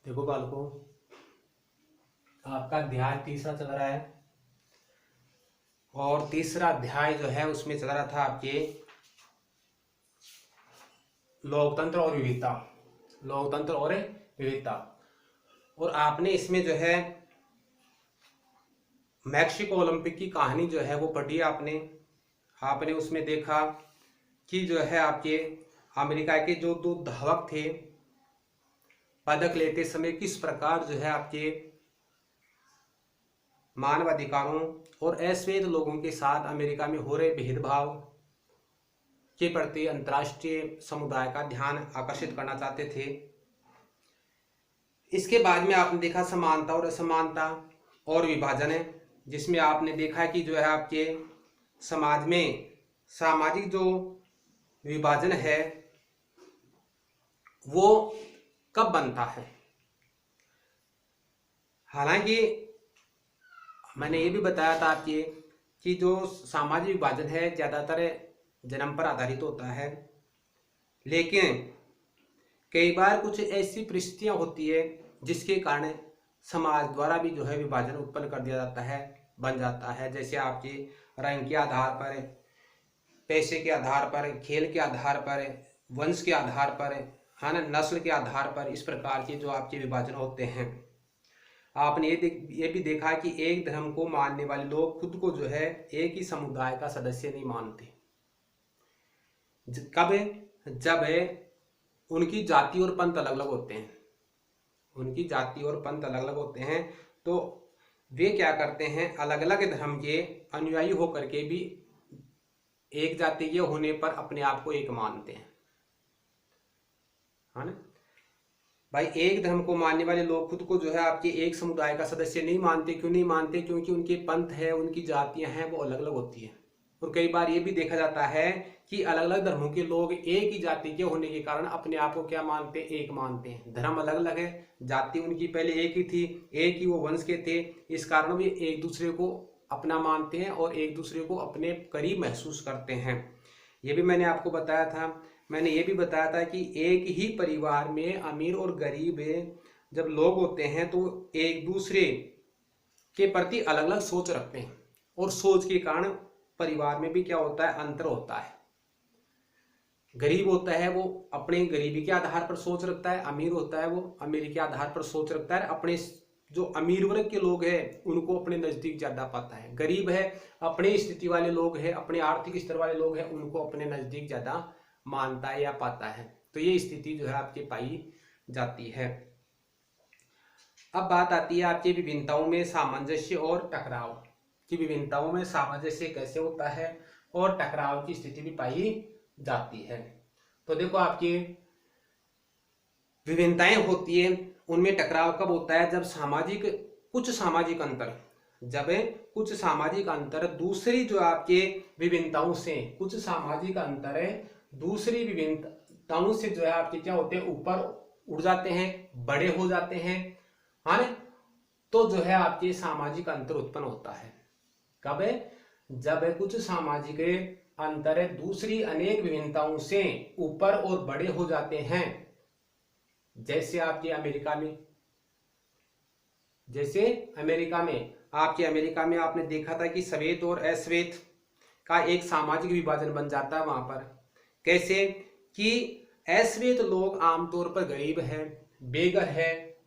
देखो बालकों, आपका अध्याय तीसरा चल रहा है और तीसरा अध्याय जो है उसमें चल रहा था आपके लोकतंत्र और विविधता। लोकतंत्र और विविधता। और आपने इसमें जो है मैक्सिको ओलंपिक की कहानी जो है वो पढ़ी आपने। आपने उसमें देखा कि जो है आपके अमेरिका के जो दो धावक थे, पदक लेते समय किस प्रकार जो है आपके मानवाधिकारों और अश्वेत लोगों के साथ अमेरिका में हो रहे भेदभाव के प्रति अंतर्राष्ट्रीय समुदाय का ध्यान आकर्षित करना चाहते थे। इसके बाद में आपने देखा समानता और असमानता और विभाजन है, जिसमें आपने देखा कि जो है आपके समाज में सामाजिक जो विभाजन है वो कब बनता है। हालांकि मैंने ये भी बताया था आपके कि जो सामाजिक विभाजन है ज़्यादातर जन्म पर आधारित होता है, लेकिन कई बार कुछ ऐसी परिस्थितियां होती है जिसके कारण समाज द्वारा भी जो है विभाजन उत्पन्न कर दिया जाता है, बन जाता है। जैसे आपके रंग के आधार पर, पैसे के आधार पर, खेल के आधार पर, वंश के आधार पर, है ना, नस्ल के आधार पर, इस प्रकार के जो आपके विभाजन होते हैं। आपने ये भी देखा कि एक धर्म को मानने वाले लोग खुद को जो है एक ही समुदाय का सदस्य नहीं मानते। कब? जब उनकी जाति और पंथ अलग अलग होते हैं। उनकी जाति और पंथ अलग अलग होते हैं तो वे क्या करते हैं, अलग अलग धर्म के अनुयायी होकर के भी एक जाति के होने पर अपने आप को एक मानते हैं, है ना भाई। एक धर्म को मानने वाले लोग खुद को जो है आपके एक समुदाय का सदस्य नहीं मानते। क्यों नहीं मानते? क्योंकि उनके पंथ है, उनकी जातियां हैं, वो अलग अलग होती हैं। और कई बार ये भी देखा जाता है कि अलग अलग धर्मों के लोग एक ही जाति के होने के कारण अपने आप को क्या मानते हैं? एक मानते हैं। धर्म अलग अलग है, जाति उनकी पहले एक ही थी, एक ही वो वंश के थे, इस कारण वे एक दूसरे को अपना मानते हैं और एक दूसरे को अपने करीब महसूस करते हैं। ये भी मैंने आपको बताया था। मैंने ये भी बताया था कि एक ही परिवार में अमीर और गरीब जब लोग होते हैं तो एक दूसरे के प्रति अलग अलग सोच रखते हैं, और सोच के कारण परिवार में भी क्या होता है? अंतर होता है। गरीब होता है वो अपने गरीबी के आधार पर सोच रखता है, अमीर होता है वो अमीरी के आधार पर सोच रखता है। अपने जो अमीर वर्ग के लोग हैं उनको अपने नजदीक ज्यादा पाता है। गरीब है, अपनी स्थिति वाले लोग हैं, अपने आर्थिक स्तर वाले लोग हैं, उनको अपने नजदीक ज्यादा मानता है या पाता है। तो ये स्थिति जो है आपके पाई जाती है। अब बात आती है आपकी विभिन्नताओं में सामंजस्य और टकराव की। विभिन्नताओं में सामंजस्य कैसे होता है और टकराव की स्थिति भी पाई जाती है। तो देखो, आपकी विभिन्नताएं होती है, उनमें टकराव कब होता है? जब कुछ सामाजिक अंतर कुछ सामाजिक अंतर दूसरी जो आपके विभिन्नताओं से, कुछ सामाजिक अंतर है दूसरी विभिन्नताओं से जो है आपके क्या होते हैं? ऊपर उड़ जाते हैं, बड़े हो जाते हैं, हाँ। तो जो है आपके सामाजिक अंतर उत्पन्न होता है। कब? जब कुछ सामाजिक अंतर दूसरी अनेक विभिन्नताओं से ऊपर और बड़े हो जाते हैं। जैसे आपके अमेरिका में आपने देखा था कि श्वेत और अश्वेत का एक सामाजिक विभाजन बन जाता है वहां पर। कैसे? कि अश्वेत लोग आमतौर पर गरीब है, बेघर है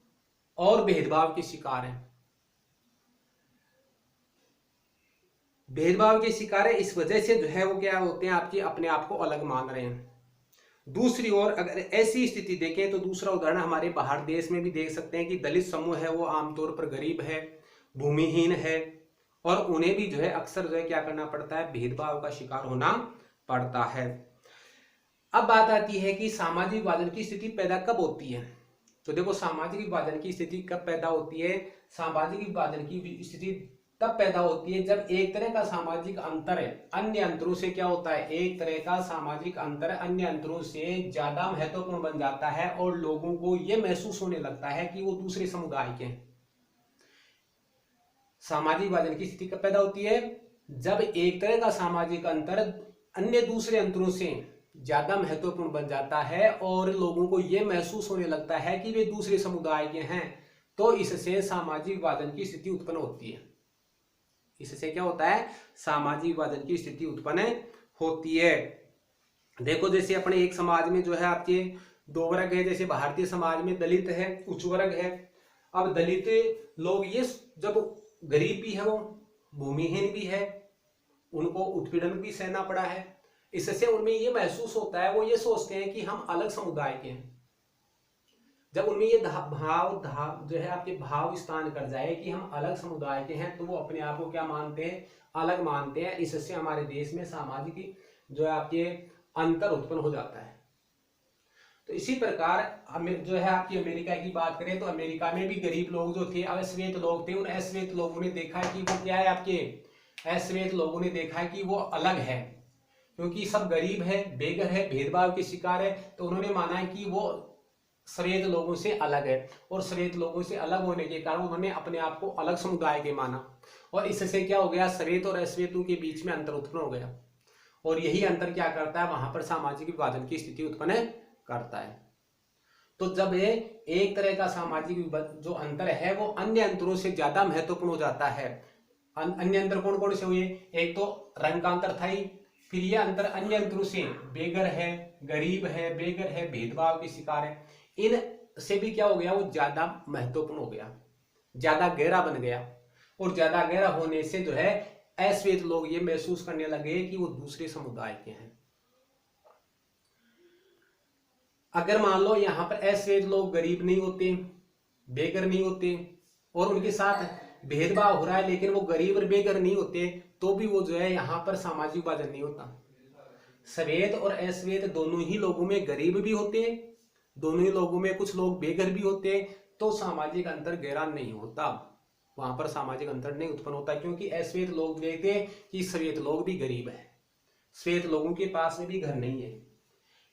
और भेदभाव के शिकार हैं। भेदभाव के शिकार है, इस वजह से जो है वो क्या होते हैं? आपके अपने आप को अलग मान रहे हैं। दूसरी ओर अगर ऐसी स्थिति देखें तो दूसरा उदाहरण हमारे बाहर देश में भी देख सकते हैं कि दलित समूह है वो आमतौर पर गरीब है, भूमिहीन है, और उन्हें भी जो है अक्सर जो है क्या करना पड़ता है? भेदभाव का शिकार होना पड़ता है। अब बात आती है कि सामाजिक विभाजन की स्थिति पैदा कब होती है। तो देखो, सामाजिक विभाजन की स्थिति कब पैदा होती है? सामाजिक विभाजन की स्थिति तब पैदा होती है जब एक तरह का सामाजिक अंतर है अन्य अंतरों से क्या होता है? एक तरह का सामाजिक अंतर अन्य अंतरों से ज्यादा महत्वपूर्ण बन जाता है और लोगों को यह महसूस होने लगता है कि वो दूसरे समुदाय के हैं। सामाजिक विभाजन की स्थिति कब पैदा होती है? जब एक तरह का सामाजिक अंतर अन्य दूसरे अंतरों से ज्यादा महत्वपूर्ण बन जाता है और लोगों को यह महसूस होने लगता है कि वे दूसरे समुदाय के हैं, तो इससे सामाजिक विभाजन की स्थिति उत्पन्न होती है। इससे क्या होता है? सामाजिक विभाजन की स्थिति उत्पन्न होती है। देखो जैसे अपने एक समाज में जो है आपके दो वर्ग है, जैसे भारतीय समाज में दलित है, उच्च वर्ग है। अब दलित लोग ये जब गरीब भी है, वो भूमिहीन भी है, उनको उत्पीड़न भी सहना पड़ा है, इससे उनमें ये महसूस होता है, वो ये सोचते हैं कि हम अलग समुदाय के हैं। जब उनमें ये भाव जो है आपके भाव स्थान कर जाए कि हम अलग समुदाय के हैं, तो वो अपने आप को क्या मानते हैं? अलग मानते हैं। इससे हमारे देश में सामाजिक जो है आपके अंतर उत्पन्न हो जाता है। तो इसी प्रकार जो है आपकी अमेरिका की बात करें तो अमेरिका में भी गरीब लोग जो थे, अश्वेत लोग थे, उन अश्वेत लोगों ने देखा कि वो क्या है, आपके अश्वेत लोगों ने देखा कि वो अलग है, क्योंकि सब गरीब है, बेघर है, भेदभाव के शिकार है। तो उन्होंने माना कि वो श्वेत लोगों से अलग है, और श्वेत लोगों से अलग होने के कारण उन्होंने अपने आप को अलग समुदाय के माना, और इससे क्या हो गया? श्वेत और अश्वेतों के बीच में अंतर उत्पन्न हो गया, और यही अंतर क्या करता है? वहां पर सामाजिक विभाजन की स्थिति उत्पन्न करता है। तो जब एक तरह का सामाजिक जो अंतर है वो अन्य अंतरों से ज्यादा महत्वपूर्ण हो जाता है। अन्य अंतर कौन कौन से हुए? एक तो रंग का अंतर था ही, फिर यह अंतर अन्य अंतरों से बेघर है, गरीब है, बेघर है, भेदभाव के शिकार है, इन से भी क्या हो गया? वो ज्यादा महत्वपूर्ण हो गया, ज्यादा गहरा बन गया। और ज्यादा गहरा होने से जो है अश्वेत लोग ये महसूस करने लगे कि वो दूसरे समुदाय के हैं। अगर मान लो यहाँ पर अश्वेत लोग गरीब नहीं होते, बेघर नहीं होते, और उनके साथ भेदभाव हो रहा है, लेकिन वो गरीब और बेघर नहीं होते, तो भी वो जो है यहाँ पर सामाजिक विभाजन नहीं होता। श्वेत और अश्वेत दोनों ही लोगों में गरीब भी होते, दोनों ही लोगों में कुछ लोग बेघर भी होते, तो सामाजिक अंतर गहरा नहीं होता, वहां पर सामाजिक अंतर नहीं उत्पन्न होता, क्योंकि अश्वेत लोग देखते कि श्वेत लोग भी गरीब है, श्वेत लोगों के पास में भी घर नहीं है।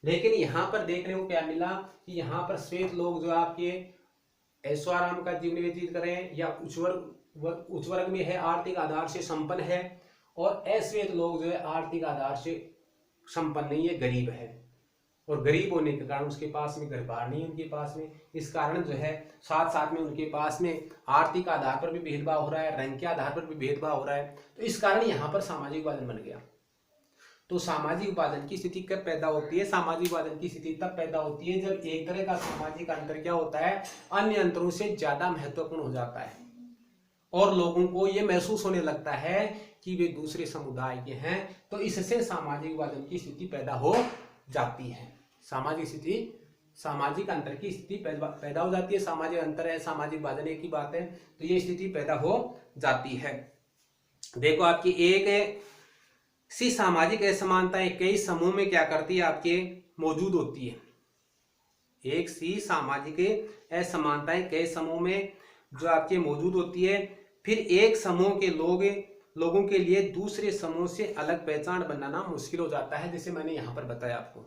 लेकिन यहाँ पर देखने को क्या मिला कि यहाँ पर श्वेत लोग जो आपके ऐशोआराम का जीवन व्यतीत करें या उच्च वर्ग में है, आर्थिक आधार से संपन्न है, और अश्वेत लोग जो है आर्थिक आधार से संपन्न नहीं है, गरीब है, और गरीब होने के कारण उसके पास में घर बार नहीं है उनके पास में। इस कारण जो है साथ साथ में उनके पास में आर्थिक आधार पर भी भेदभाव हो रहा है, रंग के आधार पर भी भेदभाव हो रहा है। तो इस कारण यहाँ पर सामाजिक विभाजन बन गया। तो सामाजिक विभाजन की स्थिति कब पैदा होती है? सामाजिक विभाजन की स्थिति तब पैदा होती है जब एक तरह का सामाजिक अंतर क्या होता है? अन्य अंतरों से ज्यादा महत्वपूर्ण हो जाता है, और लोगों को यह महसूस होने लगता है कि वे दूसरे समुदाय के हैं, तो इससे सामाजिक विभाजन की स्थिति पैदा हो जाती है। सामाजिक स्थिति, सामाजिक अंतर की स्थिति पैदा हो जाती है। सामाजिक अंतर है, सामाजिक विभाजन एक ही बात है, तो ये स्थिति पैदा हो जाती है। देखो आपकी एक सी सामाजिक असमानताएं कई समूह में क्या करती है? आपके मौजूद होती है। एक सी सामाजिक असमानताएं कई समूह में जो आपके मौजूद होती है, फिर एक समूह के लोगों के लिए दूसरे समूह से अलग पहचान बनाना मुश्किल हो जाता है। जैसे मैंने यहाँ पर बताया आपको,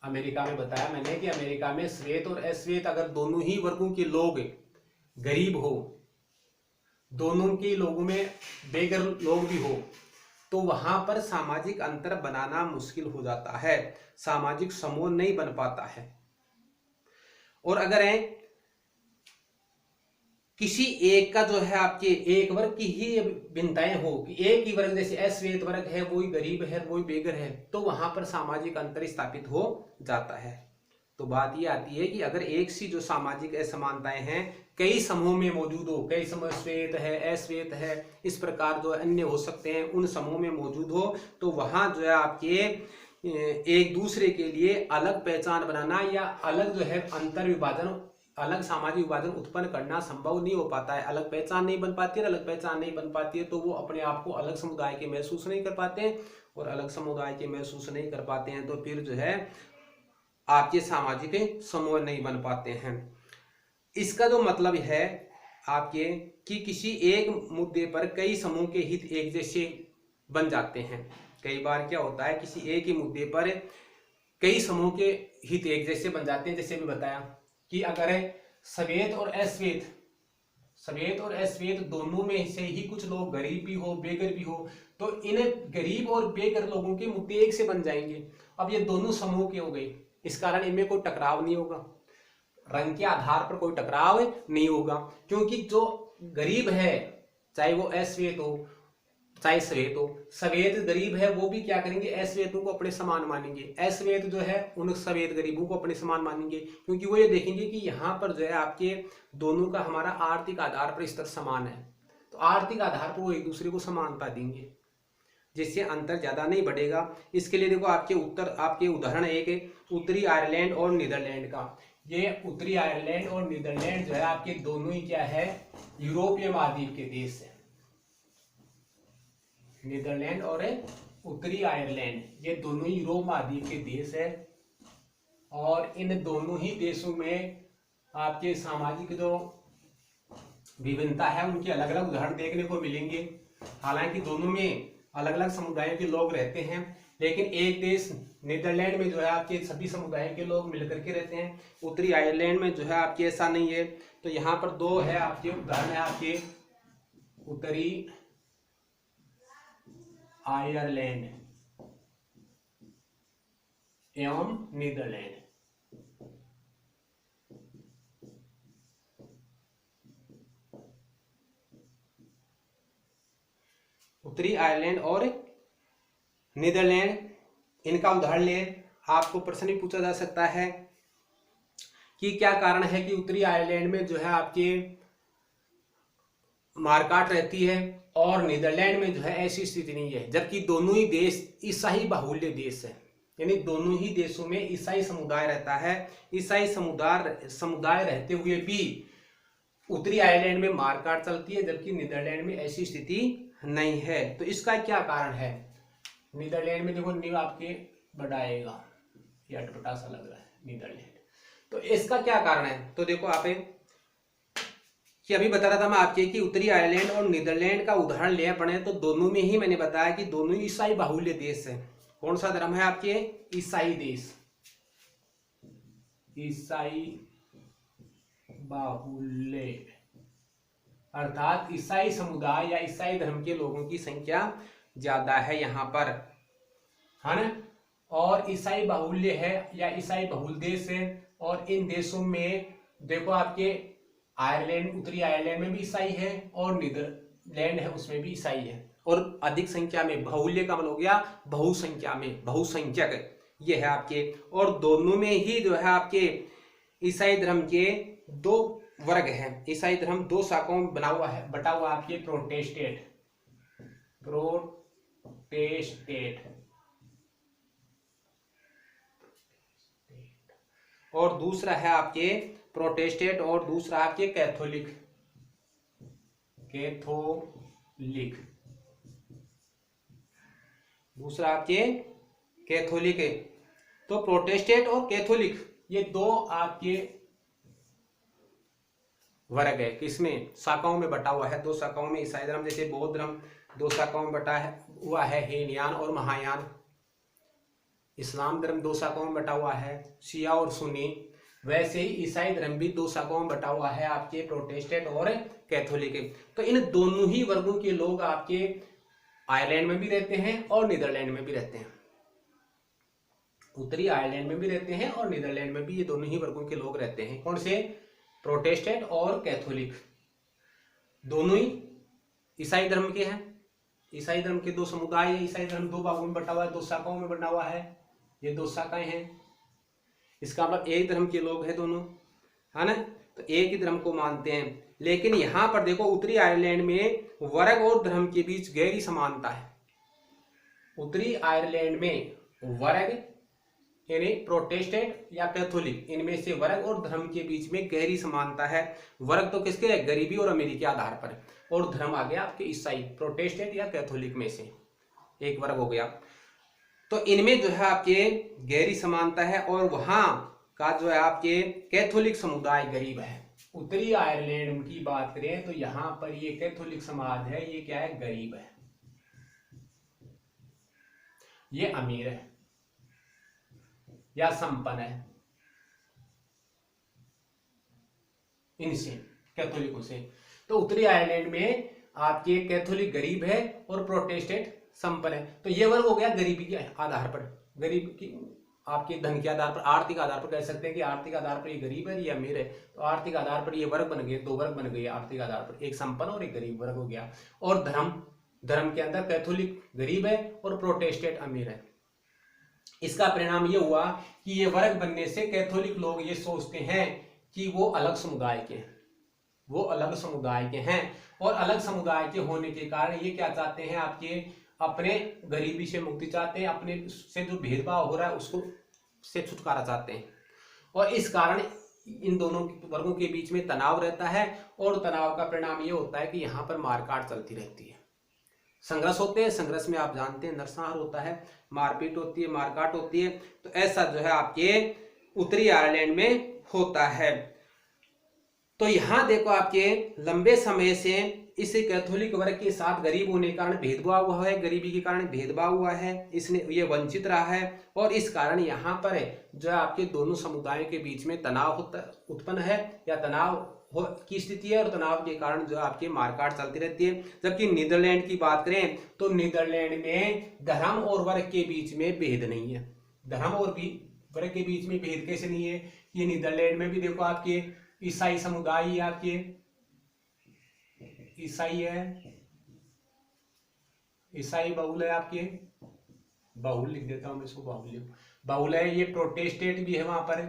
अमेरिका में बताया मैंने कि अमेरिका में श्वेत और अश्वेत अगर दोनों ही वर्गों के लोग गरीब हो, दोनों के लोगों में बेघर लोग भी हो, तो वहां पर सामाजिक अंतर बनाना मुश्किल हो जाता है, सामाजिक समूह नहीं बन पाता है। और अगर किसी एक का जो है आपके एक वर्ग की ही भिन्नताएं हो कि एक ही वर्ग, जैसे अश्वेत वर्ग है, वही गरीब है, वही बेघर है, तो वहां पर सामाजिक अंतर स्थापित हो जाता है। तो बात ये आती है कि अगर एक सी जो सामाजिक असमानताएं हैं कई समूह में मौजूद हो, कई समूह श्वेत है, अश्वेत है, इस प्रकार जो अन्य हो सकते हैं, उन समूह में मौजूद हो, तो वहां जो है आपके एक दूसरे के लिए अलग पहचान बनाना या अलग जो है अंतर विभाजन, अलग सामाजिक विभाजन उत्पन्न करना संभव नहीं हो पाता है। अलग पहचान नहीं बन पाती है, अलग पहचान नहीं बन पाती है, तो वो अपने आप को अलग समुदाय के महसूस नहीं कर पाते हैं, और अलग समुदाय के महसूस नहीं कर पाते हैं तो फिर जो है आपके सामाजिक समूह नहीं बन पाते हैं। इसका जो मतलब है आपके कि किसी एक मुद्दे पर कई समूह के हित एक जैसे बन जाते हैं। कई बार क्या होता है, किसी एक ही मुद्दे पर कई समूह के हित एक जैसे बन जाते हैं। जैसे भी बताया कि अगर श्वेत और अश्वेत श्वेत और अश्वेत दोनों में से ही कुछ लोग गरीब भी हो बेघर भी हो, तो इन गरीब और बेघर लोगों के मुद्दे एक से बन जाएंगे। अब ये दोनों समूह के हो गए, इस कारण इनमें कोई टकराव नहीं होगा, रंग के आधार पर कोई टकराव नहीं होगा, क्योंकि जो गरीब है चाहे वो अश्वेत हो चाहे श्वेत हो, श्वेत गरीब है वो भी क्या करेंगे, अश्वेतों को अपने समान मानेंगे, अश्वेत जो है उन श्वेत गरीबों को अपने समान मानेंगे, क्योंकि वो ये देखेंगे कि यहाँ पर जो है आपके दोनों का हमारा आर्थिक आधार पर स्तर समान है, तो आर्थिक आधार पर वो एक दूसरे को समानता देंगे, जिससे अंतर ज्यादा नहीं बढ़ेगा। इसके लिए देखो आपके उदाहरण एक उत्तरी आयरलैंड और नीदरलैंड का। ये उत्तरी आयरलैंड और नीदरलैंड जो है आपके दोनों ही क्या है, यूरोपीय महाद्वीप के देश है। नीदरलैंड और उत्तरी आयरलैंड ये दोनों ही यूरोप महाद्वीप के देश है, और इन दोनों ही देशों में आपके सामाजिक जो विभिन्नता है उनके अलग अलग उदाहरण देखने को मिलेंगे। हालांकि दोनों में अलग अलग समुदायों के लोग रहते हैं, लेकिन एक देश नीदरलैंड में जो है आपके सभी समुदाय के लोग मिलकर के रहते हैं, उत्तरी आयरलैंड में जो है आपके ऐसा नहीं है। तो यहाँ पर दो है आपके उदाहरण है आपके उत्तरी आयरलैंड एवं नीदरलैंड। उत्तरी आयरलैंड और नीदरलैंड, इनका उदाहरण ले, आपको प्रश्न भी पूछा जा सकता है कि क्या कारण है कि उत्तरी आयरलैंड में जो है आपके मारकाट रहती है और नीदरलैंड में जो है ऐसी स्थिति नहीं है, जबकि दोनों ही देश ईसाई बाहुल्य देश है, यानी दोनों ही देशों में ईसाई समुदाय रहता है। ईसाई समुदाय रहते हुए भी उत्तरी आयरलैंड में मारकाट चलती है, जबकि नीदरलैंड में ऐसी स्थिति नहीं है। तो इसका क्या कारण है, नीदरलैंड में देखो न्यू आपके बढ़ाएगा, ये अटपटा सा लग रहा है नीदरलैंड, तो इसका क्या कारण है। तो देखो आप कि अभी बता रहा था मैं आपके कि उत्तरी आयरलैंड और नीदरलैंड का उदाहरण ले पड़े, तो दोनों में ही मैंने बताया कि दोनों ही ईसाई बाहुल्य देश है। कौन सा धर्म है आपके, ईसाई देश, ईसाई बाहुल्य, अर्थात ईसाई समुदाय या ईसाई धर्म के लोगों की संख्या ज्यादा है यहाँ पर, है ना। और ईसाई बाहुल्य है या ईसाई बहुल देश है, और इन देशों में देखो आपके आयरलैंड, उत्तरी आयरलैंड में भी ईसाई है और नीदरलैंड है उसमें भी ईसाई है, और अधिक संख्या में, बाहुल्य का मतलब हो गया बहुसंख्या में, बहुसंख्यक ये है आपके। और दोनों में ही जो है आपके ईसाई धर्म के दो वर्ग हैं, ईसाई धर्म दो शाखाओं में बना हुआ है, बटा हुआ आपके प्रोटेस्टेंट और दूसरा है आपके प्रोटेस्टेंट और दूसरा आपके कैथोलिक। दूसरा आपके कैथोलिक है। तो प्रोटेस्टेंट और कैथोलिक ये दो आपके वर्ग है, किसमें, शाखाओं में बटा हुआ है, दो शाखाओं में। ईसाई धर्म जैसे बौद्ध धर्म दो शाखाओं में बटा हुआ है, हीनयान और महायान। इस्लाम धर्म दो शाखाओं में बटा हुआ है, शिया और सुन्नी। वैसे ही ईसाई धर्म भी दो शाखाओं में बटा हुआ है, आपके प्रोटेस्टेंट और कैथोलिक। तो इन दोनों ही वर्गों के लोग आपके आयरलैंड में भी रहते हैं और नीदरलैंड में भी रहते हैं, उत्तरी आयरलैंड में भी रहते हैं और नीदरलैंड में भी, ये दोनों ही वर्गों के लोग रहते हैं। कौन से, प्रोटेस्टेंट और कैथोलिक, दोनों ही ईसाई धर्म के हैं। ईसाई धर्म के दो समुदाय है, ईसाई धर्म दो भागों में बटा हुआ है, दो शाखाओं में बटा हुआ है, ये दो शाखाएं हैं। इसका मतलब एक धर्म के लोग हैं दोनों, है ना, तो एक ही धर्म को मानते हैं। लेकिन यहां पर देखो उत्तरी आयरलैंड में वर्ग और धर्म के बीच गहरी समानता है। उत्तरी आयरलैंड में वर्ग यानी प्रोटेस्टेंट या कैथोलिक, इनमें से वर्ग और धर्म के बीच में गहरी समानता है। वर्ग तो किसके है, गरीबी और अमीरी के आधार पर, और धर्म आ गया आपके ईसाई, प्रोटेस्टेंट या कैथोलिक में से एक वर्ग हो गया। तो इनमें जो है आपके गहरी समानता है, और वहां का जो है आपके कैथोलिक समुदाय गरीब है। उत्तरी आयरलैंड की बात करें तो यहां पर ये कैथोलिक समाज है, ये क्या है, गरीब है, ये अमीर है या संपन्न है, इनसे कैथोलिकों से। तो तो उत्तरी आयरलैंड में आपके कैथोलिक गरीब है और प्रोटेस्टेंट संपन्न है। तो ये वर्ग हो गया गरीबी के आधार पर, गरीब की आपके धन के आधार पर, आर्थिक आधार पर कह सकते हैं कि आर्थिक आधार पर ये गरीब है, ये अमीर है। तो आर्थिक आधार पर ये वर्ग बन गए, दो वर्ग बन गए आर्थिक आधार पर, एक संपन्न और एक गरीब वर्ग हो गया। और धर्म के अंदर कैथोलिक गरीब है और प्रोटेस्टेंट अमीर है। इसका परिणाम ये हुआ कि ये वर्ग बनने से कैथोलिक लोग ये सोचते हैं कि वो अलग समुदाय के हैं, वो अलग समुदाय के हैं, और अलग समुदाय के होने के कारण ये क्या चाहते हैं, आपके अपने गरीबी से मुक्ति चाहते हैं, अपने से जो भेदभाव हो रहा है उसको से छुटकारा चाहते हैं। और इस कारण इन दोनों वर्गों के बीच में तनाव रहता है, और तनाव का परिणाम ये होता है कि यहाँ पर मारकाट चलती रहती है, संघर्ष होते हैं। संघर्ष में आप जानते हैं नरसंहार होता है, मारपीट होती है, मारकाट होती है। तो ऐसा जो है आपके उत्तरी आयरलैंड में होता है। तो यहां देखो आपके लंबे समय से इस कैथोलिक वर्ग के साथ गरीब होने के कारण भेदभाव हुआ है, गरीबी के कारण भेदभाव हुआ है, इसने ये वंचित रहा है, और इस कारण यहाँ पर जो है आपके दोनों समुदायों के बीच में तनाव उत्पन्न है, या तनाव की स्थिति है, और तनाव के कारण जो आपकी मारकाट चलती रहती है। जबकि नीदरलैंड की बात करें तो नीदरलैंड में धर्म और वर्ग के बीच में भेद नहीं है। धर्म और वर्ग के बीच में भेद कैसे नहीं है, ये नीदरलैंड में भी देखो आपके ईसाई समुदाय, आपके ईसाई है, ईसाई बहुल है, आपके बहुल लिख देता हूं मैं इसको, बहुल है। ये प्रोटेस्टेंट भी है वहां पर,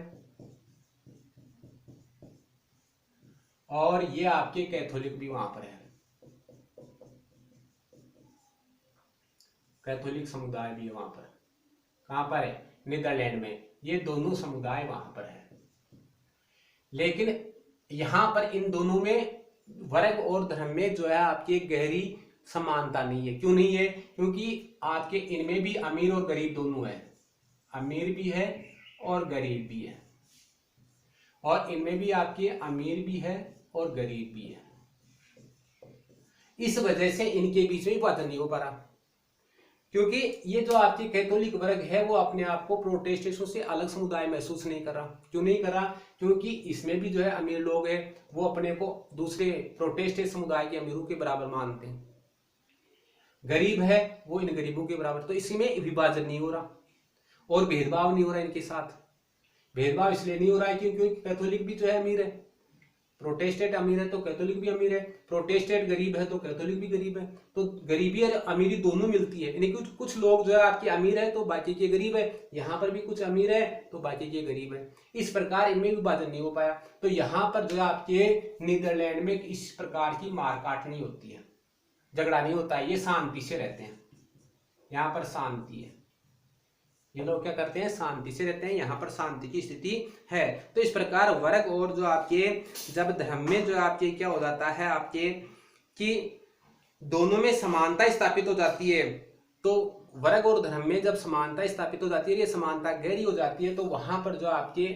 और ये आपके कैथोलिक भी वहां पर है, कैथोलिक समुदाय भी है वहां पर। कहां पर है? नीदरलैंड में। ये दोनों समुदाय वहां पर है, लेकिन यहां पर इन दोनों में वर्ग और धर्म में जो है आपकी गहरी समानता नहीं है। क्यों नहीं है? क्योंकि आपके इनमें भी अमीर और गरीब दोनों है, अमीर भी है और गरीब भी है, और इनमें भी आपके अमीर भी है और गरीब भी है। इस वजह से इनके बीच में विभाजन नहीं हो पा रहा, क्योंकि ये जो आपकी कैथोलिक वर्ग है वो अपने आप को प्रोटेस्टेंटों से अलग समुदाय महसूस नहीं कर रहा। क्यों नहीं कर रहा? क्योंकि इसमें भी जो है अमीर लोग हैं, वो अपने को दूसरे प्रोटेस्टेंट समुदाय के अमीरों के बराबर मानते हैं। गरीब है वो इन गरीबों के बराबर। तो इसी में विभाजन नहीं हो रहा और भेदभाव नहीं हो रहा इनके साथ। भेदभाव इसलिए नहीं हो रहा है क्योंकि कैथोलिक भी जो है अमीर है, प्रोटेस्टेंट अमीर है तो कैथोलिक भी अमीर है, प्रोटेस्टेंट गरीब है तो कैथोलिक भी गरीब है। तो गरीबी और अमीरी दोनों मिलती है, यानी कुछ लोग जो है आपके अमीर है तो बाकी के गरीब है, यहाँ पर भी कुछ अमीर है तो बाकी के गरीब है। इस प्रकार इनमें विभाजन नहीं हो पाया। तो यहाँ पर जो है आपके नीदरलैंड में इस प्रकार की मारकाट नहीं होती है, झगड़ा नहीं होता है, ये शांति से रहते हैं। यहाँ पर शांति है, ये लोग क्या करते हैं? शांति से रहते हैं, यहाँ पर शांति की स्थिति है। तो इस प्रकार वर्ग और जो आपके जब धर्म में जो आपके क्या हो जाता है आपके कि दोनों में समानता स्थापित हो जाती है, तो वर्ग और धर्म में जब समानता स्थापित हो जाती है, ये समानता गहरी हो जाती है, तो वहां पर जो आपके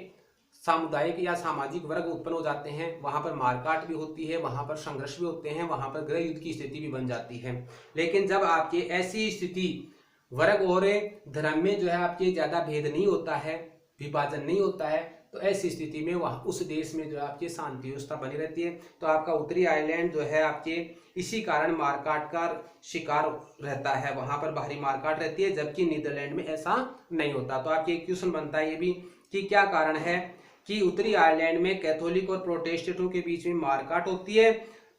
सामुदायिक या सामाजिक वर्ग उत्पन्न हो जाते हैं, वहां पर मारकाट भी होती है, वहां पर संघर्ष भी होते हैं, वहां पर गृह युद्ध की स्थिति भी बन जाती है। लेकिन जब आपकी ऐसी स्थिति वर्ग और धर्म में जो है आपके ज्यादा भेद नहीं होता है, विभाजन नहीं होता है, तो ऐसी स्थिति में वह उस देश में जो है आपकी शांति व्यवस्था बनी रहती है। तो आपका उत्तरी आयरलैंड जो है आपके इसी कारण मारकाट का शिकार रहता है, वहां पर बाहरी मारकाट रहती है, जबकि नीदरलैंड में ऐसा नहीं होता। तो आपके एक क्वेश्चन बनता है ये भी कि क्या कारण है कि उत्तरी आयरलैंड में कैथोलिक और प्रोटेस्टेंटों के बीच में मारकाट होती है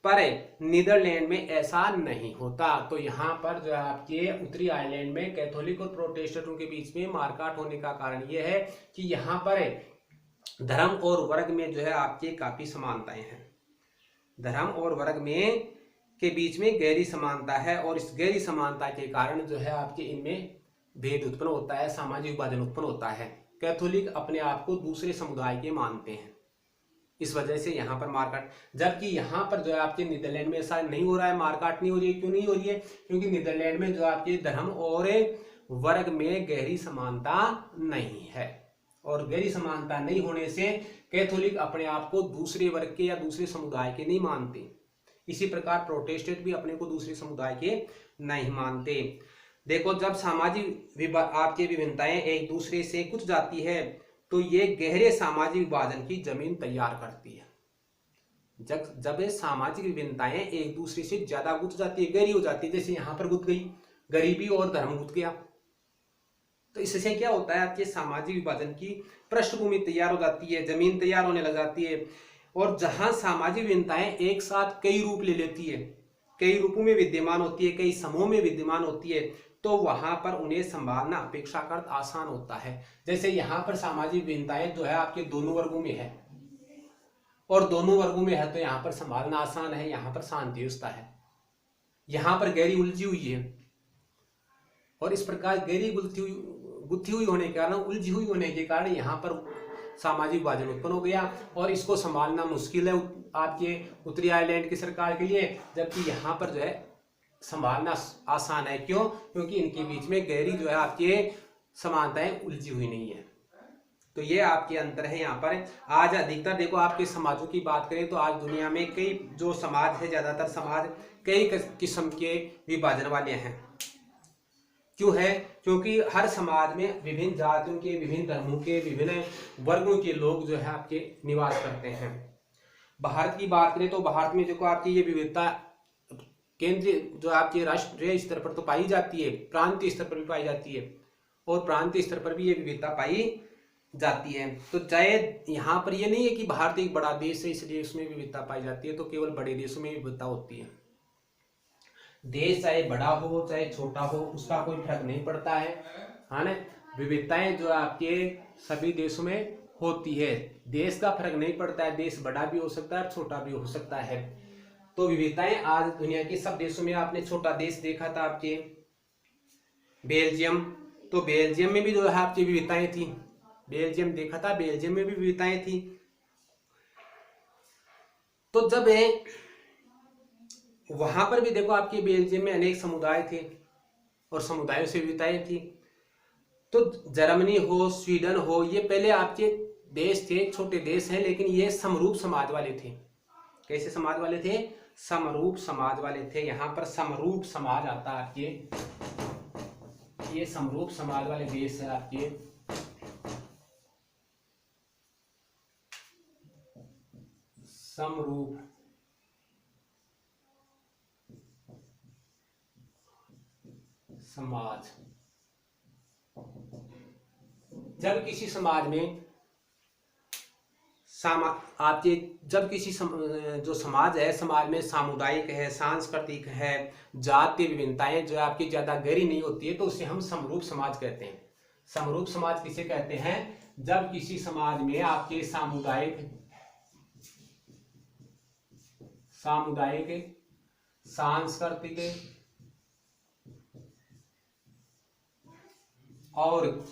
पर नीदरलैंड में ऐसा नहीं होता। तो यहाँ पर जो है आपके उत्तरी आयरलैंड में कैथोलिक और प्रोटेस्टेंटों के बीच में मारकाट होने का कारण यह है कि यहाँ पर धर्म और वर्ग में जो है आपके काफी समानताएं हैं, धर्म और वर्ग में के बीच में गहरी समानता है, और इस गहरी समानता के कारण जो है आपके इनमें भेद उत्पन्न होता है, सामाजिक विभाजन उत्पन्न होता है। कैथोलिक अपने आप को दूसरे समुदाय के मानते हैं, इस वजह से यहाँ पर मारकाट, जबकि यहाँ पर जो है आपके नीदरलैंड में ऐसा नहीं हो रहा है, मारकाट नहीं हो रही है। क्यों नहीं हो रही है? क्योंकि नीदरलैंड में जो आपके धर्म और वर्ग में गहरी समानता नहीं है, और गहरी समानता नहीं होने से कैथोलिक अपने आप को दूसरे वर्ग के या दूसरे समुदाय के नहीं मानते। इसी प्रकार प्रोटेस्टेंट भी अपने को दूसरे समुदाय के नहीं मानते। देखो, जब सामाजिक आपकी विभिन्नताएं एक दूसरे से कुछ जाती है तो ये गहरे सामाजिक विभाजन की जमीन तैयार करती है। जब सामाजिक विभिन्नताएं एक दूसरे से ज्यादा गुथ जाती है, गहरी हो जाती है, जैसे यहाँ पर गुथ गई, गरीबी और धर्म गुथ गया, तो इससे क्या होता है, आपके सामाजिक विभाजन की पृष्ठभूमि तैयार हो जाती है, जमीन तैयार होने लग जाती है। और जहां सामाजिक विभिन्नताएं एक साथ कई रूप ले लेती है, कई रूपों में विद्यमान होती है, कई समूह में विद्यमान होती है, तो वहां पर उन्हें संभालना अपेक्षाकृत आसान होता है। जैसे यहाँ पर सामाजिक विभिन्नताएं जो है आपके दोनों वर्गों में है, और दोनों वर्गों में है, तो यहाँ पर संभालना आसान है, यहाँ पर शांति व्यवस्था है, यहाँ पर गहरी उलझी हुई है। और इस प्रकार गहरी गुत्थी हुई होने के कारण, उलझी हुई होने के कारण यहाँ पर सामाजिक विभाजन उत्पन्न हो गया, और इसको संभालना मुश्किल है आपके उत्तरी आयरलैंड की सरकार के लिए, जबकि यहाँ पर जो है संभालना आसान है। क्यों? क्योंकि इनके बीच में गहरी जो है आपके समानताएं उलझी हुई नहीं है। तो ये आपके अंतर है यहाँ पर। आज अधिकतर देखो आपके समाजों की बात करें तो आज दुनिया में कई जो समाज है, ज्यादातर समाज कई किस्म के विभाजन वाले हैं। क्यों है? क्योंकि हर समाज में विभिन्न जातियों के, विभिन्न धर्मों के, विभिन्न वर्गों के लोग जो है आपके निवास करते हैं। भारत की बात करें तो भारत में देखो आपकी ये विविधता केंद्रीय जो आपके राष्ट्रीय स्तर पर तो पाई जाती है, प्रांतीय स्तर पर भी पाई जाती है, और प्रांतीय स्तर पर भी ये विविधता पाई जाती है। तो चाहे यहाँ पर ये नहीं है कि भारत एक बड़ा देश है इसलिए उसमें विविधता पाई जाती है, तो केवल बड़े देशों में विविधता होती है। देश चाहे बड़ा हो चाहे छोटा हो उसका कोई फर्क नहीं पड़ता है, हाँ ना। विविधताएं जो आपके सभी देशों में होती है, देश का फर्क नहीं पड़ता है, देश बड़ा भी हो सकता है छोटा भी हो सकता है। तो विविधताएं आज दुनिया के सब देशों में, आपने छोटा देश देखा था आपके बेल्जियम, तो बेल्जियम में भी जो है आपकी विविधताएं थी, बेल्जियम देखा था, बेल्जियम में भी विविधताएं थी। तो जब वहां पर भी देखो आपके बेल्जियम में अनेक समुदाय थे और समुदायों से विविधताएं थी। तो जर्मनी हो, स्वीडन हो, ये पहले आपके देश थे, छोटे देश हैं, लेकिन ये समरूप समाज वाले थे। कैसे समाज वाले थे? समरूप समाज वाले थे। यहाँ पर समरूप समाज आता है आपके, ये समरूप समाज वाले देश है आपके। समरूप समाज, जब किसी समाज में आपके जब किसी जो समाज है, समाज में सामुदायिक है, सांस्कृतिक है, जातीय विभिन्नताएं जो आपकी ज्यादा गहरी नहीं होती है, तो उसे हम समरूप समाज कहते हैं। समरूप समाज किसे कहते हैं? जब किसी समाज में आपके सामुदायिक, सांस्कृतिक और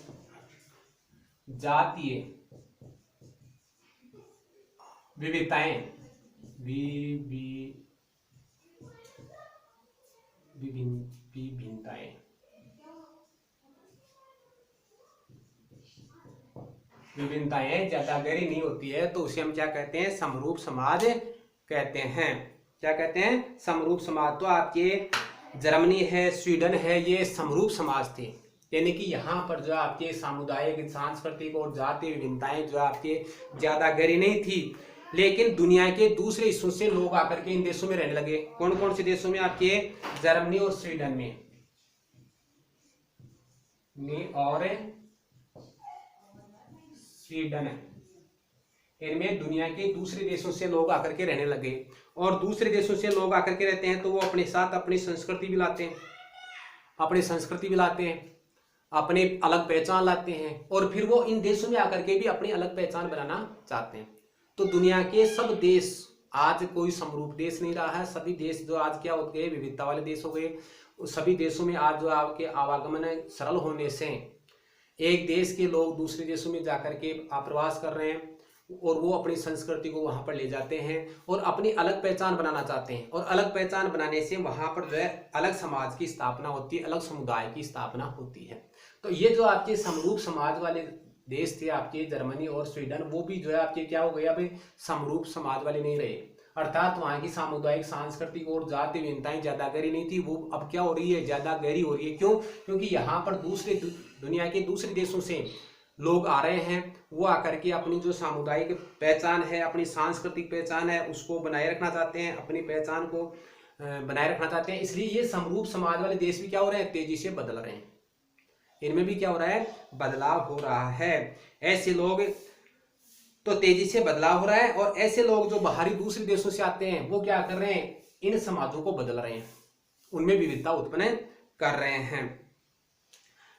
जातीय विविधताएं विभिन्नताएं ज्यादा गहरी नहीं होती है, तो उसे हम क्या कहते हैं? समरूप समाज कहते हैं। क्या कहते हैं? समरूप समाज। तो आपके जर्मनी है, स्वीडन है, ये समरूप समाज थे, यानी कि यहाँ पर जो आपके सामुदायिक, सांस्कृतिक और जातीय विभिन्नताएं जो आपके ज्यादा गहरी नहीं थी, लेकिन दुनिया के दूसरे हिस्सों से लोग आकर के इन देशों में रहने लगे। कौन कौन से देशों में? आपके जर्मनी और स्वीडन में, और स्वीडन, इनमें दुनिया के दूसरे देशों से लोग आकर के रहने लगे। और दूसरे देशों से लोग आकर के रहते हैं तो वो अपने साथ अपनी संस्कृति भी लाते हैं, अपने अलग पहचान लाते हैं, और फिर वो इन देशों में आकर के भी अपनी अलग पहचान बनाना चाहते हैं। तो दुनिया के सब देश, आज कोई समरूप देश नहीं रहा है। सभी देश जो आज क्या हो गए? विविधता वाले देश हो गए। सभी देशों में आज जो आपके आवागमन सरल होने से एक देश के लोग दूसरे देशों में जाकर के आप्रवास कर रहे हैं, और वो अपनी संस्कृति को वहां पर ले जाते हैं और अपनी अलग पहचान बनाना चाहते हैं। और अलग पहचान बनाने से वहां पर जो है अलग समाज की स्थापना होती है, अलग समुदाय की स्थापना होती है। तो ये जो आपके समरूप समाज वाले देश थे आपके जर्मनी और स्वीडन, वो भी जो है आपके क्या हो गए? अब समरूप समाज वाले नहीं रहे, अर्थात वहाँ की सामुदायिक, सांस्कृतिक और जातीय विभिन्नताएं ज्यादा गहरी नहीं थी, वो अब क्या हो रही है? ज्यादा गहरी हो रही है। क्यों? क्योंकि यहाँ पर दुनिया के दूसरे देशों से लोग आ रहे हैं, वो आकर के अपनी जो सामुदायिक पहचान है, अपनी सांस्कृतिक पहचान है, उसको बनाए रखना चाहते हैं, अपनी पहचान को बनाए रखना चाहते हैं। इसलिए ये समरूप समाज वाले देश भी क्या हो रहे हैं, तेजी से बदल रहे हैं। इनमें भी क्या हो रहा है, बदलाव हो रहा है। ऐसे लोग तो तेजी से बदलाव हो रहा है, और ऐसे लोग जो बाहरी दूसरे देशों से आते हैं वो क्या कर रहे हैं, इन समाजों को बदल रहे हैं, उनमें विविधता उत्पन्न कर रहे हैं।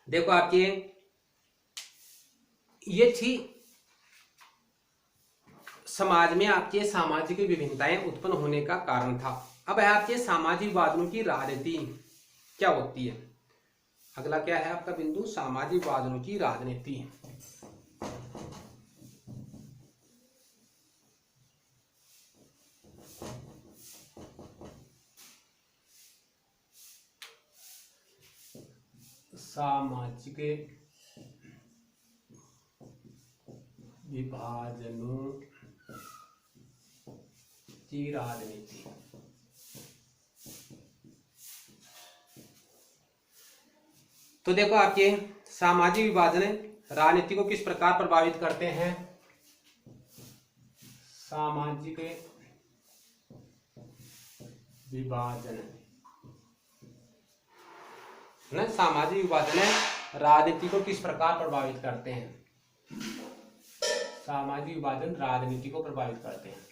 देखो आपके ये थी समाज में आपके सामाजिक विभिन्नताएं उत्पन्न होने का कारण था। अब है आपके सामाजिक वादों की राजनीति क्या होती है। अगला क्या है आपका बिंदु, सामाजिक वादों की राजनीति। सामाजिक विभाजनों की राजनीति। तो देखो आपके सामाजिक विभाजन राजनीति को किस प्रकार प्रभावित करते हैं। सामाजिक विभाजन ना, सामाजिक विभाजन राजनीति को किस प्रकार प्रभावित करते हैं। सामाजिक विभाजन राजनीति को प्रभावित करते हैं।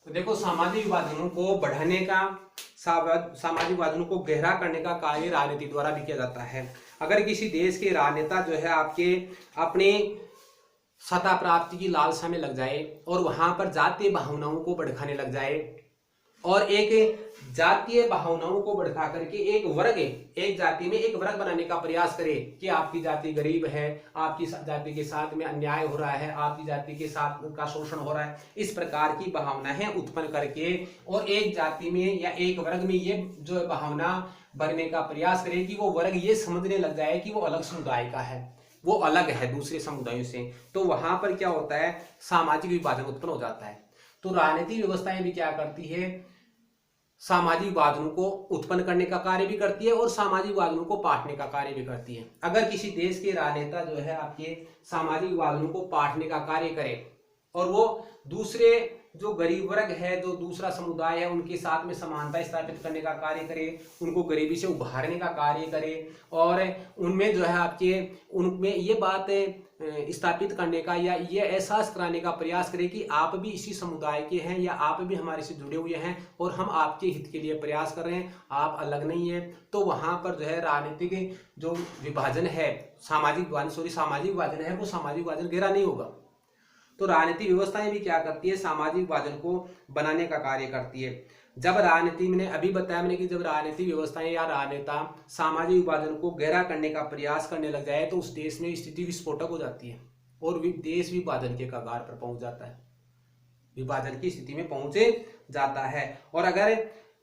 तो देखो सामाजिक विभाजनों को बढ़ाने का, सामाजिक विभाजनों को गहरा करने का कार्य राजनीति द्वारा भी किया जाता है। अगर किसी देश के राजनेता जो है आपके अपने सत्ता प्राप्ति की लालसा में लग जाए और वहां पर जातीय भावनाओं को भड़काने लग जाए, और एक जातीय भावनाओं को भड़का करके एक जाति में एक वर्ग बनाने का प्रयास करे कि आपकी जाति गरीब है, आपकी जाति के साथ में अन्याय हो रहा है, आपकी जाति के साथ का शोषण हो रहा है, इस प्रकार की भावनाएं उत्पन्न करके और एक जाति में या एक वर्ग में ये जो भावना भरने का प्रयास करे कि वो वर्ग ये समझने लग जाए कि वो अलग समुदाय का है, वो अलग है दूसरे समुदायों से, तो वहां पर क्या होता है, सामाजिक विभाजन उत्पन्न हो जाता है। तो राजनीतिक व्यवस्थाएं भी क्या करती है, सामाजिक विभाजनों को उत्पन्न करने का कार्य भी करती है और सामाजिक विभाजनों को पाटने का कार्य भी करती है। अगर किसी देश के राजनेता जो है आपके सामाजिक विभाजनों को पाटने का कार्य करे और वो दूसरे जो गरीब वर्ग है, जो दूसरा समुदाय है, उनके साथ में समानता स्थापित करने का कार्य करे, उनको गरीबी से उभारने का कार्य करे, और उनमें जो है आपके उनमें ये बात स्थापित करने का या ये एहसास कराने का प्रयास करे कि आप भी इसी समुदाय के हैं या आप भी हमारे से जुड़े हुए हैं और हम आपके हित के लिए प्रयास कर रहे हैं, आप अलग नहीं है, तो वहां पर जो है राजनीतिक जो विभाजन है, सामाजिक विभाजन है, वो सामाजिक विभाजन गहरा नहीं होगा। तो राजनीतिक व्यवस्थाएं भी क्या करती है, सामाजिक विभाजन को बनाने का कार्य करती है। जब राजनीति मैंने अभी बताया मैंने कि जब राजनीतिक व्यवस्थाएं या राजनेता सामाजिक विभाजन को गहरा करने का प्रयास करने लग जाए तो उस देश में स्थिति विस्फोटक हो जाती है और देश विभाजन के कगार पर पहुंच जाता है, विभाजन की स्थिति में पहुंचे जाता है। और अगर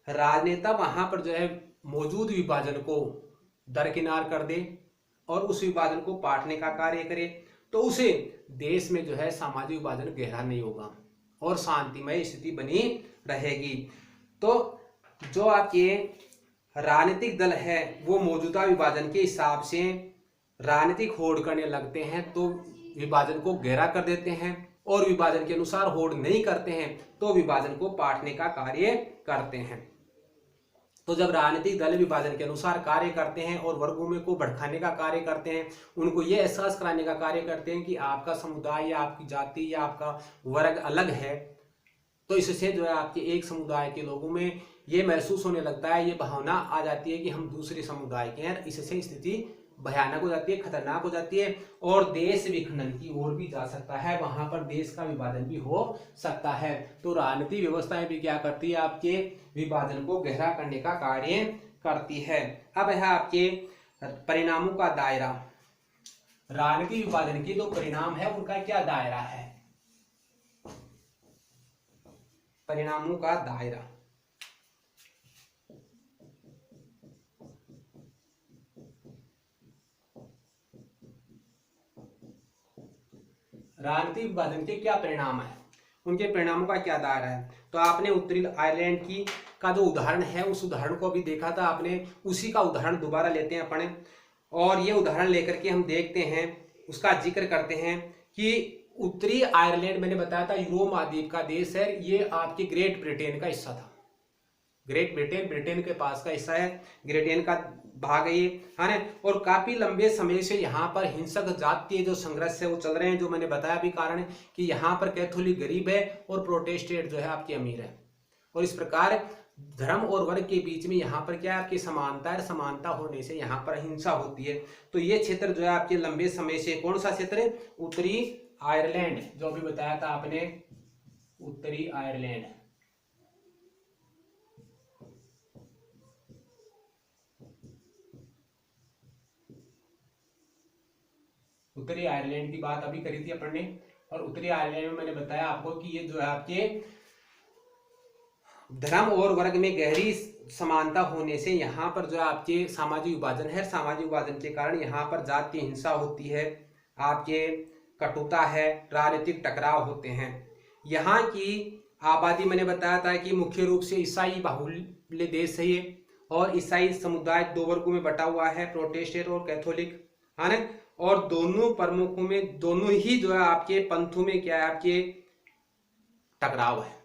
राजनेता वहां पर जो है मौजूद विभाजन को दरकिनार कर दे और उस विभाजन को पाटने का कार्य करे तो उसे देश में जो है सामाजिक विभाजन गहरा नहीं होगा और शांतिमय स्थिति बनी रहेगी। तो जो आपके राजनीतिक दल है वो मौजूदा विभाजन के हिसाब से राजनीतिक होड़ करने लगते हैं तो विभाजन को गहरा कर देते हैं, और विभाजन के अनुसार होड़ नहीं करते हैं तो विभाजन को पाटने का कार्य करते हैं। तो जब राजनीतिक दल विभाजन के अनुसार कार्य करते हैं और वर्गों में को भड़काने का कार्य करते हैं, उनको ये एहसास कराने का कार्य करते हैं कि आपका समुदाय या आपकी जाति या आपका वर्ग अलग है, तो इससे जो है आपके एक समुदाय के लोगों में ये महसूस होने लगता है, ये भावना आ जाती है कि हम दूसरे समुदाय के हैं, इससे स्थिति भयानक हो जाती है, खतरनाक हो जाती है और देश विखंडन की ओर भी जा सकता है, वहां पर देश का विभाजन भी हो सकता है। तो राजनीतिक व्यवस्थाएं भी क्या करती है, आपके विभाजन को गहरा करने का कार्य करती है। अब है आपके परिणामों का दायरा। राजनीतिक विभाजन के जो परिणाम है उनका क्या दायरा है, परिणामों का दायरा। राजनीतिक विभाजन के क्या परिणाम है, उनके परिणामों का क्या दायरा है। तो आपने उत्तरी आयरलैंड की का जो उदाहरण है उस उदाहरण को अभी देखा था आपने, उसी का उदाहरण दोबारा लेते हैं अपने, और ये उदाहरण लेकर के हम देखते हैं, उसका जिक्र करते हैं कि उत्तरी आयरलैंड मैंने बताया था यूरोप महाद्वीप का देश है, ये आपके ग्रेट ब्रिटेन का हिस्सा था। ग्रेट ब्रिटेन ब्रिटेन के पास का हिस्सा है, ब्रिटेन का भाग है ये, है ना। और काफी लंबे समय से यहाँ पर हिंसक जातीय जो संघर्ष है वो चल रहे हैं, जो मैंने बताया भी कारण है कि यहाँ पर कैथोलिक गरीब है और प्रोटेस्टेंट जो है आपके अमीर है। और इस प्रकार धर्म और वर्ग के बीच में यहाँ पर क्या है आपकी समानता है, समानता होने से यहाँ पर हिंसा होती है। तो ये क्षेत्र जो है आपके लंबे समय से, कौन सा क्षेत्र है, उत्तरी आयरलैंड, जो अभी बताया था आपने, उत्तरी आयरलैंड। उत्तरी आयरलैंड की बात अभी करी थी अपन ने, और उत्तरी आयरलैंड में मैंने बताया आपको कि ये जो है आपके धर्म और वर्ग में गहरी समानता होने से यहाँ पर जो है आपके सामाजिक विभाजन है, सामाजिक विभाजन के कारण यहाँ पर जातीय हिंसा होती है, आपके कटुता है, राजनीतिक टकराव होते हैं। यहाँ की आबादी मैंने बताया था कि मुख्य रूप से ईसाई बाहुल्य देश है ये, और ईसाई समुदाय दो वर्गों में बटा हुआ है, प्रोटेस्टेंट और कैथोलिक, है ना। और दोनों प्रमुखों में, दोनों ही जो है आपके पंथों में क्या है आपके टकराव है।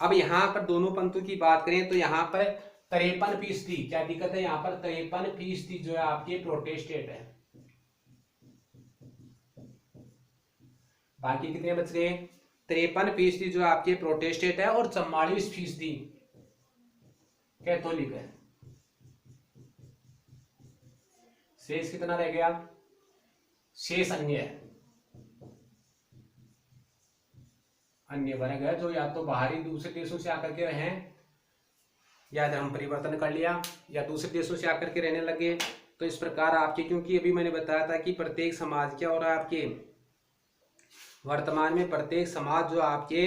अब यहाँ पर दोनों पंथों की बात करें तो यहाँ पर 53% क्या दिक्कत है, यहाँ पर 53% जो है आपके प्रोटेस्टेंट है, बाकी कितने बच गए, 53% जो आपके प्रोटेस्टेंट है और 44% कैथोलिक है। शेष कितना रह गया, शेष अन्य है, अन्य वर्ग है जो या तो बाहरी दूसरे देशों से आकर के रहे, या धर्म परिवर्तन कर लिया, या दूसरे देशों से आकर के रहने लगे। तो इस प्रकार आपके, क्योंकि अभी मैंने बताया था कि प्रत्येक समाज क्या हो रहा है आपके वर्तमान में, प्रत्येक समाज जो आपके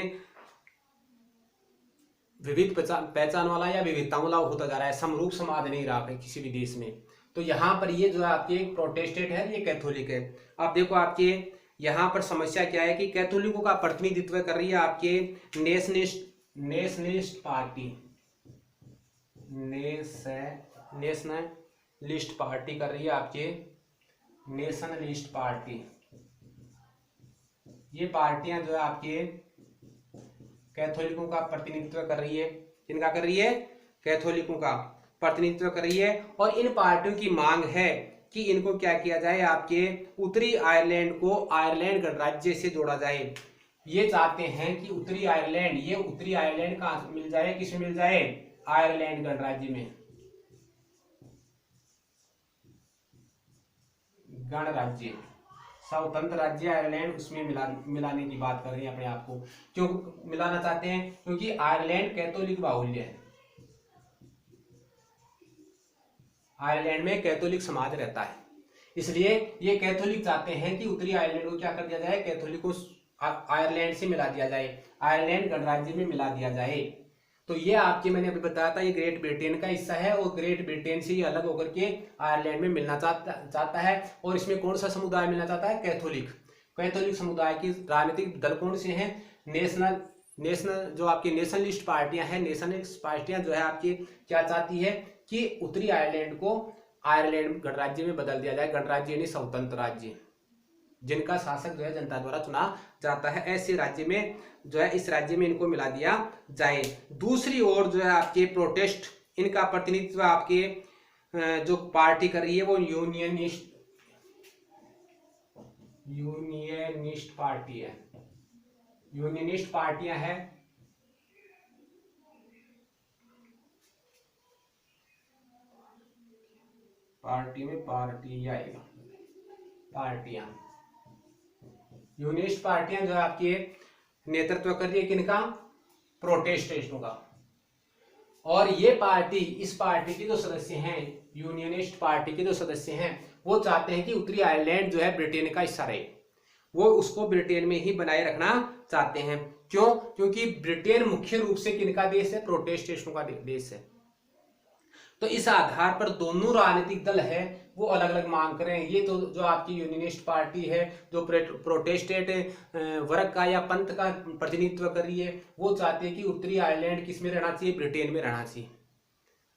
विविध पहचान वाला या विविधताओं वाला होता जा रहा है, समरूप समाज नहीं रहा है किसी भी देश में। तो यहाँ पर ये जो है आपके प्रोटेस्टेंट है, ये कैथोलिक है। अब देखो आपके यहाँ पर समस्या क्या है कि कैथोलिकों का प्रतिनिधित्व कर रही है आपके नेशनलिस्ट पार्टी, नेशनलिस्ट पार्टी कर रही है आपके, नेशनलिस्ट पार्टी। ये पार्टियां जो है आपके कैथोलिकों का प्रतिनिधित्व कर रही है, किनका कर रही है, कैथोलिकों का प्रतिनिधित्व कर रही है। और इन पार्टियों की मांग है कि इनको क्या किया जाए, आपके उत्तरी आयरलैंड को आयरलैंड गणराज्य से जोड़ा जाए। ये चाहते हैं कि उत्तरी आयरलैंड, ये उत्तरी आयरलैंड कहां मिल जाए, किसमें मिल जाए, आयरलैंड गणराज्य में, गणराज्य, स्वतंत्र राज्य आयरलैंड, उसमें मिलाने की बात कर रहे हैं अपने आप को। क्यों मिलाना चाहते हैं, क्योंकि आयरलैंड कैथोलिक बाहुल्य है, आयरलैंड में कैथोलिक समाज रहता है, इसलिए ये कैथोलिक चाहते हैं कि उत्तरी आयरलैंड को क्या कर दिया जाए, कैथोलिक को आयरलैंड से मिला दिया जाए, आयरलैंड गणराज्य में मिला दिया जाए। तो ये आपके, मैंने अभी बताया था, ये ग्रेट ब्रिटेन का हिस्सा है और ग्रेट ब्रिटेन से ये अलग होकर के आयरलैंड में मिलना चाहता है। और इसमें कौन सा समुदाय मिलना चाहता है, कैथोलिक। कैथोलिक समुदाय की राजनीतिक दल कौन से हैं, नेशनल जो आपकी नेशनलिस्ट पार्टियां हैं, नेशनलिस्ट पार्टियां जो है आपकी क्या चाहती है कि उत्तरी आयरलैंड को आयरलैंड गणराज्य में बदल दिया जाए, गणराज्य यानी स्वतंत्र राज्य, जिनका शासक जो है जनता द्वारा चुना जाता है, ऐसे राज्य में जो है, इस राज्य में इनको मिला दिया जाए। दूसरी ओर जो है आपके प्रोटेस्ट, इनका प्रतिनिधित्व आपके जो पार्टी कर रही है वो यूनियनिस्ट पार्टी है, यूनियनिस्ट पार्टियां हैं। पार्टी में पार्टी आएगा, पार्टियां, यूनियनिस्ट पार्टियां जो आपके नेतृत्व कर रही है किनका, प्रोटेस्टेंटों का। और ये पार्टी, इस पार्टी के जो सदस्य हैं, यूनियनिस्ट पार्टी के जो सदस्य हैं, वो चाहते हैं कि उत्तरी आयरलैंड जो है ब्रिटेन का हिस्सा रहे, वो उसको ब्रिटेन में ही बनाए रखना चाहते हैं। क्यों, क्योंकि ब्रिटेन मुख्य रूप से किनका देश है, प्रोटेस्टेंटों का देश है। तो इस आधार पर दोनों राजनीतिक दल है वो अलग अलग मांग कर रहे हैं। ये तो जो आपकी यूनियनिस्ट पार्टी है जो प्रोटेस्टेंट वर्ग का या पंथ का प्रतिनिधित्व कर रही है, वो चाहते हैं कि उत्तरी आयरलैंड किस में रहना चाहिए, ब्रिटेन में रहना चाहिए।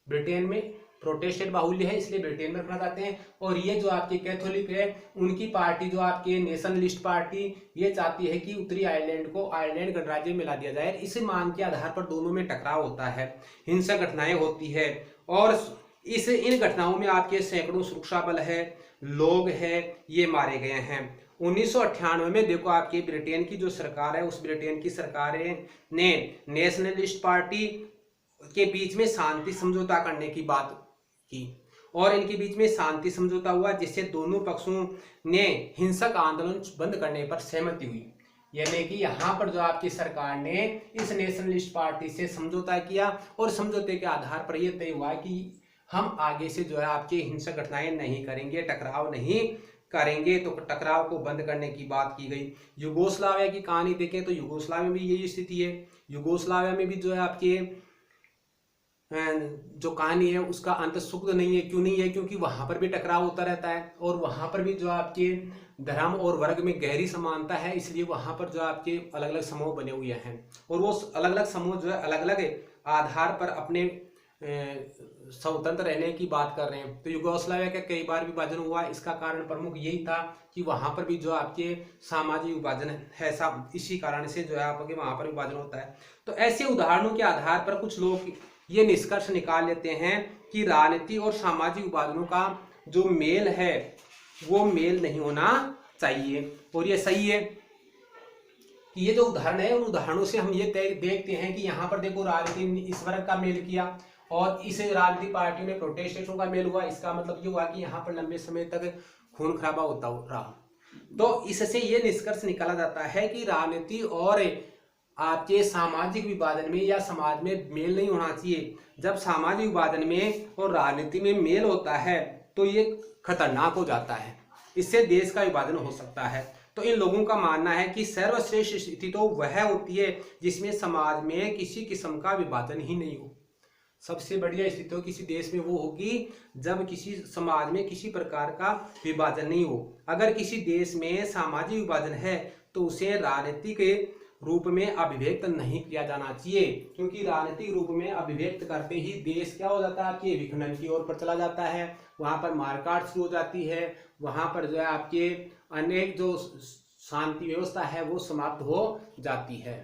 ब्रिटेन में प्रोटेस्टेंट बाहुल्य है इसलिए ब्रिटेन में रखना चाहते हैं। और ये जो आपके कैथोलिक है उनकी पार्टी जो आपके नेशनलिस्ट पार्टी ये चाहती है कि उत्तरी आयरलैंड को आयरलैंड गणराज्य में मिला दिया जाए। इस मांग के आधार पर दोनों में टकराव होता है, हिंसक घटनाएं होती है और इन घटनाओं में आपके सैकड़ों सुरक्षा बल है, लोग है, ये मारे गए हैं। 1998 में देखो आपकी ब्रिटेन की जो सरकार है उस ब्रिटेन की सरकार ने नेशनलिस्ट पार्टी के बीच में शांति समझौता करने की बात की और इनके बीच में शांति समझौता हुआ जिससे दोनों पक्षों ने हिंसक आंदोलन बंद करने पर सहमति हुई। यानी कि यहाँ पर जो आपकी सरकार ने इस नेशनलिस्ट पार्टी से समझौता किया और समझौते के आधार पर यह तय हुआ कि हम आगे से जो है आपकी हिंसक घटनाएं नहीं करेंगे, टकराव नहीं करेंगे। तो टकराव को बंद करने की बात की गई। युगोस्लाविया की कहानी देखें तो युगोस्लाविया में यही स्थिति है। युगोस्लाविया में भी जो है आपके जो कहानी है उसका अंत सुखद नहीं है। क्यों नहीं है? क्योंकि वहां पर भी टकराव होता रहता है और वहां पर भी जो आपके धर्म और वर्ग में गहरी समानता है, इसलिए वहां पर जो आपके अलग अलग समूह बने हुए हैं और वो अलग अलग समूह जो है अलग अलग आधार पर अपने स्वतंत्र रहने की बात कर रहे हैं। तो युगोस्लाविया का कई बार विभाजन हुआ, इसका कारण प्रमुख यही था कि वहां पर भी जो आपके सामाजिक विभाजन है, इसी कारण से जो है आपके वहां पर विभाजन होता है। तो ऐसे उदाहरणों के आधार पर कुछ लोग ये निष्कर्ष निकाल लेते हैं कि राजनीति और सामाजिक विभाजनों का जो मेल है वो मेल नहीं होना चाहिए। और ये सही है कि ये जो उदाहरण है उन उदाहरणों से हम ये देखते हैं कि यहाँ पर देखो राजनीति ने इस वर्ग का मेल किया और इस राजनीतिक पार्टियों ने प्रोटेस्टेंटों का मेल हुआ। इसका मतलब ये हुआ कि यहाँ पर लंबे समय तक खून खराबा होता रहा। तो इससे ये निष्कर्ष निकाला जाता है कि राजनीति और आपके सामाजिक विभाजन में या समाज में मेल नहीं होना चाहिए। जब सामाजिक विभाजन में और राजनीति में मेल होता है तो ये खतरनाक हो जाता है, इससे देश का विभाजन हो सकता है। तो इन लोगों का मानना है कि सर्वश्रेष्ठ स्थिति तो वह होती है जिसमें समाज में किसी किस्म का विभाजन ही नहीं हो। सबसे बढ़िया स्थिति तो किसी देश में वो होगी जब किसी समाज में किसी प्रकार का विभाजन नहीं हो। अगर किसी देश में सामाजिक विभाजन है तो उसे राजनीति के रूप में अभिव्यक्त नहीं किया जाना चाहिए, क्योंकि राजनीतिक रूप में अभिव्यक्त करते ही देश क्या हो जाता है आपके विखंडन की ओर पर चला जाता है। वहां पर मारकाट शुरू हो जाती है, वहां पर जो है आपके अनेक जो शांति व्यवस्था है वो समाप्त हो जाती है।